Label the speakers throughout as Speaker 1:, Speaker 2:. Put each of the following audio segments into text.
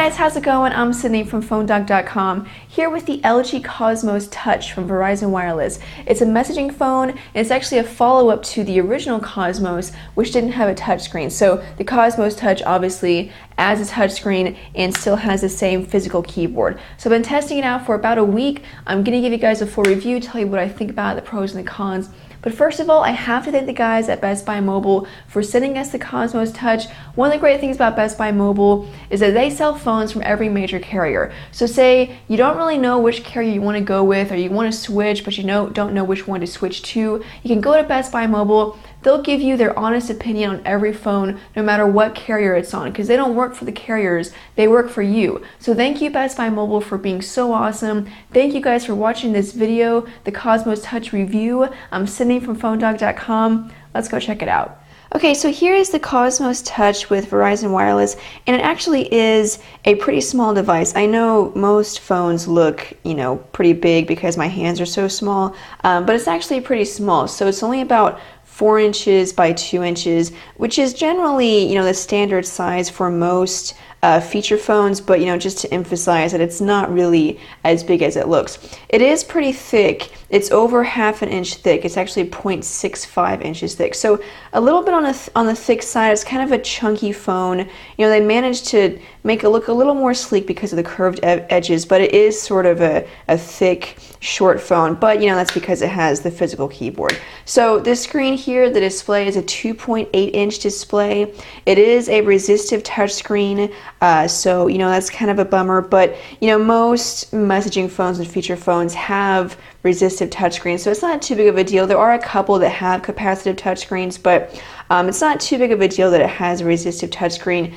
Speaker 1: guys, how's it going? I'm Sydney from PhoneDoc.com, here with the LG Cosmos Touch from Verizon Wireless. It's a messaging phone, and it's actually a follow-up to the original Cosmos, which didn't have a touchscreen. So the Cosmos Touch obviously adds a touchscreen and still has the same physical keyboard. So I've been testing it out for about a week. I'm going to give you guys a full review, tell you what I think about it, the pros and the cons. But first of all, I have to thank the guys at Best Buy Mobile for sending us the Cosmos Touch. One of the great things about Best Buy Mobile is that they sell phones from every major carrier. So say you don't really know which carrier you want to go with, or you want to switch but you don't know which one to switch to, you can go to Best Buy Mobile. They'll give you their honest opinion on every phone, no matter what carrier it's on, because they don't work for the carriers, they work for you. So thank you, Best Buy Mobile, for being so awesome. Thank you guys for watching this video, the Cosmos Touch review. I'm Sydney from PhoneDoc.com. Let's go check it out. Okay, so here is the Cosmos Touch with Verizon Wireless, and it actually is a pretty small device. I know most phones look, pretty big because my hands are so small, but it's actually pretty small. So it's only about 4 inches by 2 inches, which is generally, the standard size for most feature phones, but just to emphasize that it's not really as big as it looks. It is pretty thick. It's over ½ an inch thick. It's actually 0.65 inches thick. So a little bit on the thick side. It's kind of a chunky phone. They managed to make it look a little more sleek because of the curved edges, but it is sort of a thick, short phone, but that's because it has the physical keyboard. So this screen here, the display is a 2.8 inch display. It is a resistive touchscreen, so that's kind of a bummer, but most messaging phones and feature phones have resistive touchscreens, so it's not too big of a deal. There are a couple that have capacitive touchscreens, but it's not too big of a deal that it has a resistive touchscreen.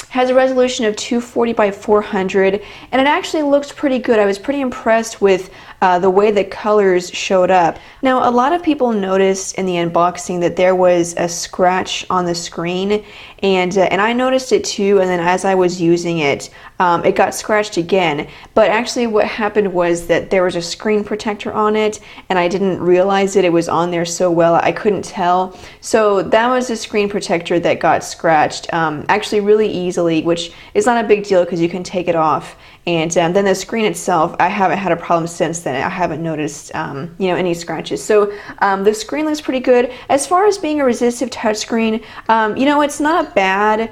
Speaker 1: Has a resolution of 240 by 400, and it actually looks pretty good. I was pretty impressed with the way the colors showed up. Now, a lot of people noticed in the unboxing that there was a scratch on the screen, and I noticed it too, and then as I was using it, it got scratched again. But actually what happened was that there was a screen protector on it, and I didn't realize it was on there so well, I couldn't tell. So that was the screen protector that got scratched, actually really easily, which is not a big deal because you can take it off. And then the screen itself, I haven't had a problem since then. I haven't noticed, any scratches. So the screen looks pretty good. As far as being a resistive touchscreen, it's not bad.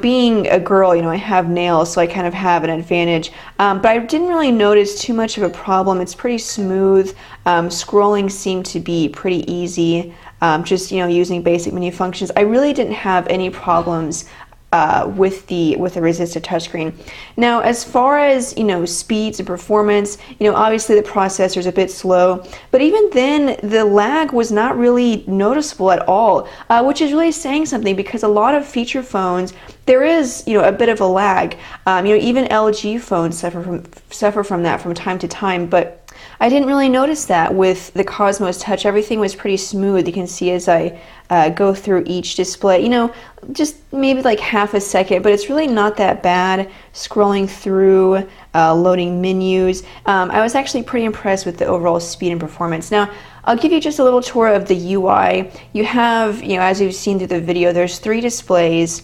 Speaker 1: Being a girl, I have nails, so I kind of have an advantage. But I didn't really notice too much of a problem. It's pretty smooth. Scrolling seemed to be pretty easy. Just using basic menu functions. I really didn't have any problems with the resistive touchscreen. Now, as far as speeds and performance, obviously the processor is a bit slow, but even then the lag was not really noticeable at all, which is really saying something, because a lot of feature phones, there is a bit of a lag. Even LG phones suffer from that from time to time, but I didn't really notice that with the Cosmos Touch. Everything was pretty smooth. You can see as I go through each display, just maybe like half a second, but it's really not that bad scrolling through, loading menus. I was actually pretty impressed with the overall speed and performance. Now, I'll give you just a little tour of the UI. You have, as you've seen through the video, there's 3 displays.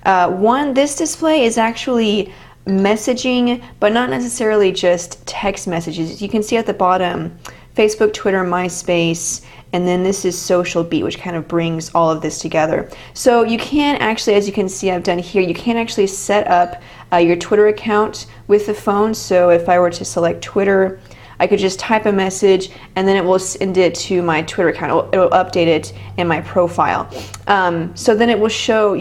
Speaker 1: This display is actually messaging, but not necessarily just text messages. You can see at the bottom, Facebook, Twitter, MySpace, and then this is Social Beat, which kind of brings all of this together. So you can actually, as you can see I've done here, you can actually set up your Twitter account with the phone. So if I were to select Twitter, I could just type a message and then it will send it to my Twitter account. It will update it in my profile. So then it will show,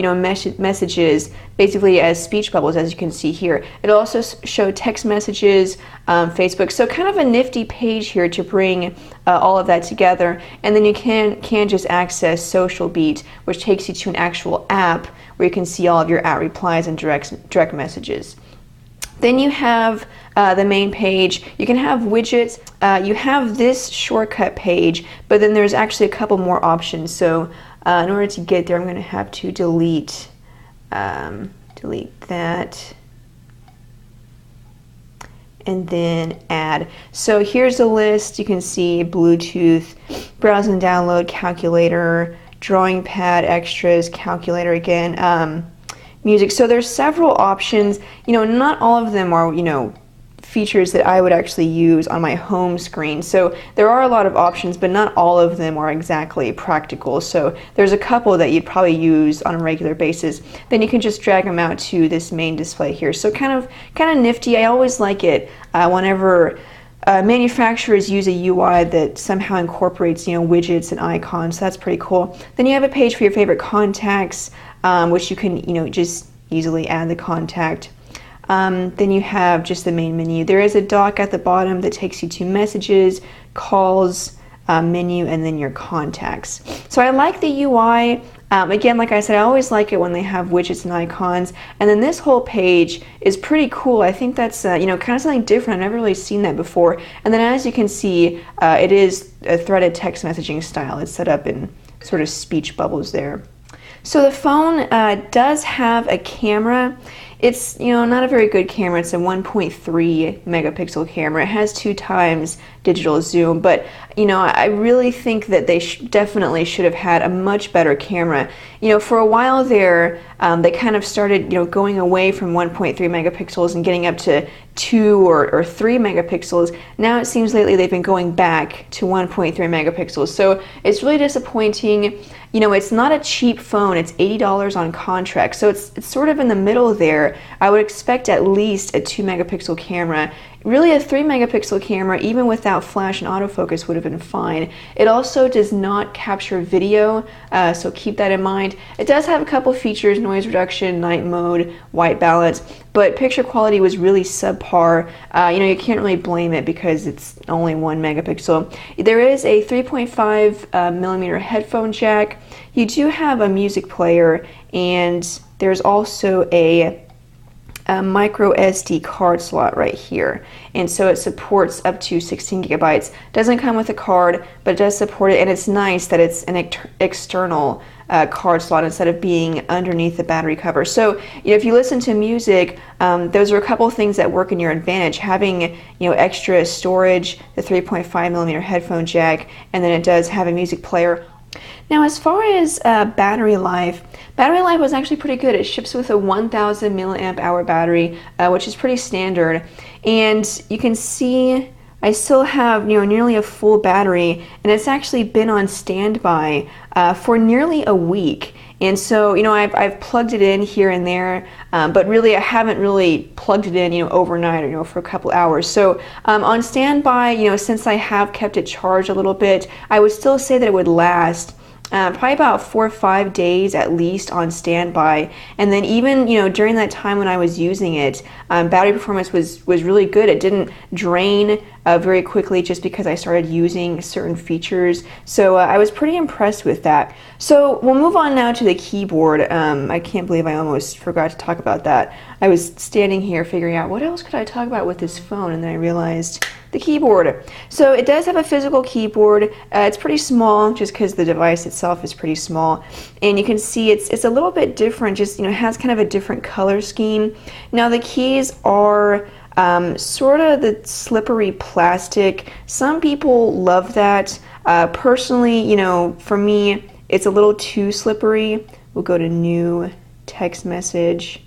Speaker 1: messages basically as speech bubbles, as you can see here. It'll also show text messages, Facebook. So kind of a nifty page here to bring all of that together. And then you can just access Social Beat, which takes you to an actual app where you can see all of your at replies and direct messages. Then you have the main page. You can have widgets. You have this shortcut page, but then there's actually a couple more options. So in order to get there, I'm going to have to delete that, and then add. So here's a list. You can see Bluetooth, browse and download, calculator, drawing pad, extras, calculator again. music. So there's several options. Not all of them are, features that I would actually use on my home screen. So there are a lot of options, but not all of them are exactly practical. So there's a couple that you'd probably use on a regular basis. Then you can just drag them out to this main display here. So kind of nifty. I always like it whenever manufacturers use a UI that somehow incorporates, widgets and icons. So that's pretty cool. Then you have a page for your favorite contacts, which you can, just easily add the contact. Then you have just the main menu. There is a dock at the bottom that takes you to messages, calls, menu, and then your contacts. So I like the UI. Again, like I said, I always like it when they have widgets and icons. And then this whole page is pretty cool. I think that's kind of something different. I've never really seen that before. And then as you can see, it is a threaded text messaging style. It's set up in sort of speech bubbles there. So the phone does have a camera. It's not a very good camera. It's a 1.3 megapixel camera. It has 2 times digital zoom, but I really think that they definitely should have had a much better camera. For a while there, they kind of started going away from 1.3 megapixels and getting up to 2 or 3 megapixels. Now it seems lately they've been going back to 1.3 megapixels. So it's really disappointing. It's not a cheap phone. It's $80 on contract. So it's sort of in the middle there. I would expect at least a 2 megapixel camera. Really, a 3 megapixel camera, even without flash and autofocus, would have been fine. It also does not capture video, so keep that in mind. It does have a couple features: noise reduction, night mode, white balance, but picture quality was really subpar. You can't really blame it because it's only 1 megapixel. There is a 3.5 millimeter headphone jack. You do have a music player, and there's also a micro SD card slot right here, and so it supports up to 16 gigabytes. Doesn't come with a card, but it does support it, and it's nice that it's an external card slot instead of being underneath the battery cover. So if you listen to music, those are a couple of things that work in your advantage. Having extra storage, the 3.5 millimeter headphone jack, and then it does have a music player. Now, as far as battery life was actually pretty good. It ships with a 1000 milliamp hour battery, which is pretty standard. And you can see I still have nearly a full battery, and it's actually been on standby for nearly a week. And so I've plugged it in here and there, but really I haven't really plugged it in overnight or for a couple hours. So on standby, since I have kept it charged a little bit, I would still say that it would last probably about 4 or 5 days at least on standby. And then even during that time when I was using it, battery performance was really good. It didn't drain very quickly just because I started using certain features. So I was pretty impressed with that. So we'll move on now to the keyboard. I can't believe I almost forgot to talk about that. I was standing here figuring out what else could I talk about with this phone, and then I realized the keyboard. So it does have a physical keyboard. It's pretty small just because the device itself is pretty small, and you can see it's a little bit different. Just it has kind of a different color scheme. Now the keys are sort of the slippery plastic. Some people love that. Personally, for me, it's a little too slippery. We'll go to new text message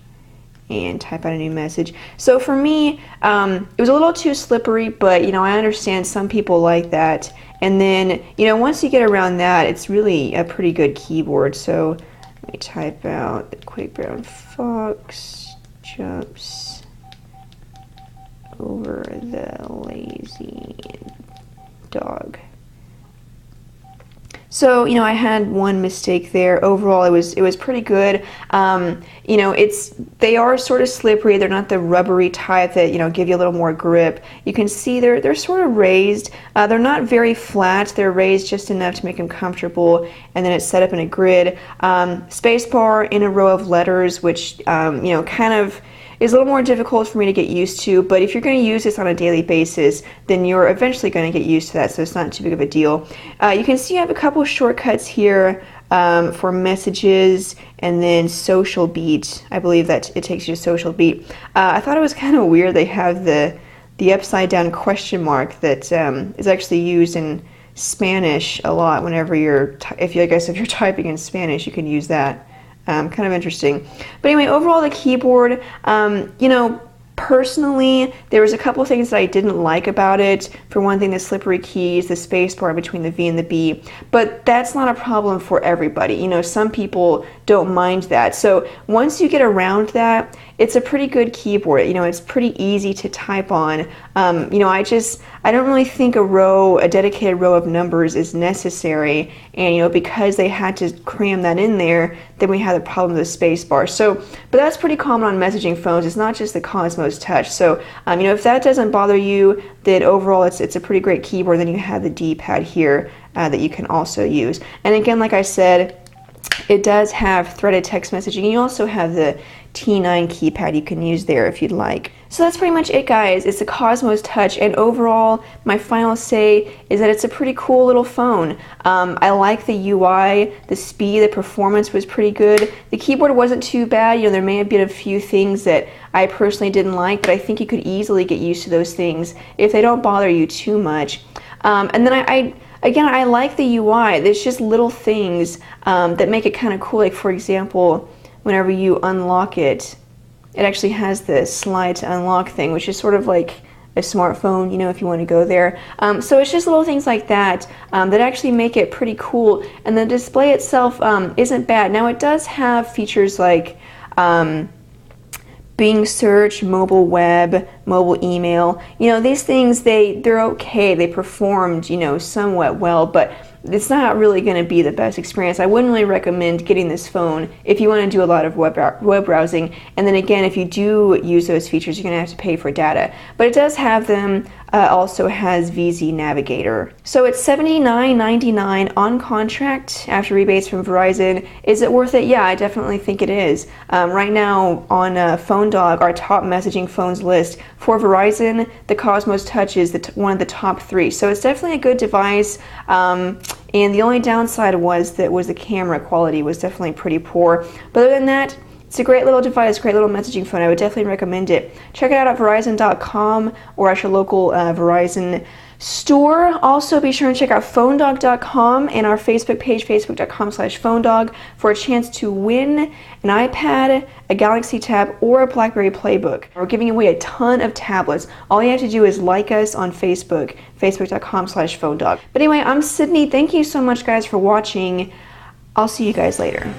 Speaker 1: and type out a new message. So for me, it was a little too slippery, but I understand some people like that. And then once you get around that, it's really a pretty good keyboard. So let me type out the quick brown fox jumps over the lazy dog. So I had one mistake there. Overall, it was pretty good. They are sort of slippery. They're not the rubbery type that give you a little more grip. You can see they're sort of raised. They're not very flat. They're raised just enough to make them comfortable. And then it's set up in a grid. Spacebar in a row of letters, which kind of is a little more difficult for me to get used to, but if you're going to use this on a daily basis, then you're eventually going to get used to that, so it's not too big of a deal. You can see I have a couple shortcuts here for messages, and then Social Beat. I believe that it takes you to Social Beat. I thought it was kind of weird they have the upside down question mark that is actually used in Spanish a lot whenever if you're typing in Spanish, you can use that. Kind of interesting. But anyway, overall the keyboard, you know, personally, there was a couple things that I didn't like about it. For one thing, the slippery keys, the space bar between the V and the B, but that's not a problem for everybody. You know, some people don't mind that. So once you get around that, it's a pretty good keyboard. You know, it's pretty easy to type on. You know, I don't really think a dedicated row of numbers is necessary. And, you know, because they had to cram that in there, then we had the problem with the space bar. So, but that's pretty common on messaging phones. It's not just the Cosmos Touch. So, you know, if that doesn't bother you, then overall it's a pretty great keyboard. Then you have the D-pad here that you can also use. And again, like I said, it does have threaded text messaging. You also have the T9 keypad you can use there if you'd like. So that's pretty much it, guys. It's the Cosmos Touch, and overall, my final say is that it's a pretty cool little phone. I like the UI, the speed, the performance was pretty good. The keyboard wasn't too bad. You know, there may have been a few things that I personally didn't like, but I think you could easily get used to those things if they don't bother you too much. And then I like the UI. There's just little things that make it kind of cool. Like, for example, whenever you unlock it, it actually has the slide to unlock thing, which is sort of like a smartphone, you know, if you want to go there. So it's just little things like that that actually make it pretty cool. And the display itself isn't bad. Now, it does have features like Bing search, mobile web, mobile email. You know, these things, they're okay. They performed, you know, somewhat well, but it's not really going to be the best experience. I wouldn't really recommend getting this phone if you want to do a lot of web browsing. And then again, if you do use those features, you're going to have to pay for data. But it does have them. Also has VZ Navigator. So it's $79.99 on contract after rebates from Verizon. Is it worth it? Yeah, I definitely think it is. Right now on PhoneDog, our top messaging phones list, for Verizon, the Cosmos Touch is one of the top 3. So it's definitely a good device. And the only downside was the camera quality was definitely pretty poor. But other than that, it's a great little device, great little messaging phone. I would definitely recommend it. Check it out at Verizon.com or at your local Verizon store. Also, be sure and check out PhoneDog.com and our Facebook page, Facebook.com/PhoneDog, for a chance to win an iPad, a Galaxy Tab, or a BlackBerry Playbook. We're giving away a ton of tablets. All you have to do is like us on Facebook, Facebook.com/PhoneDog. But anyway, I'm Sydney. Thank you so much, guys, for watching. I'll see you guys later.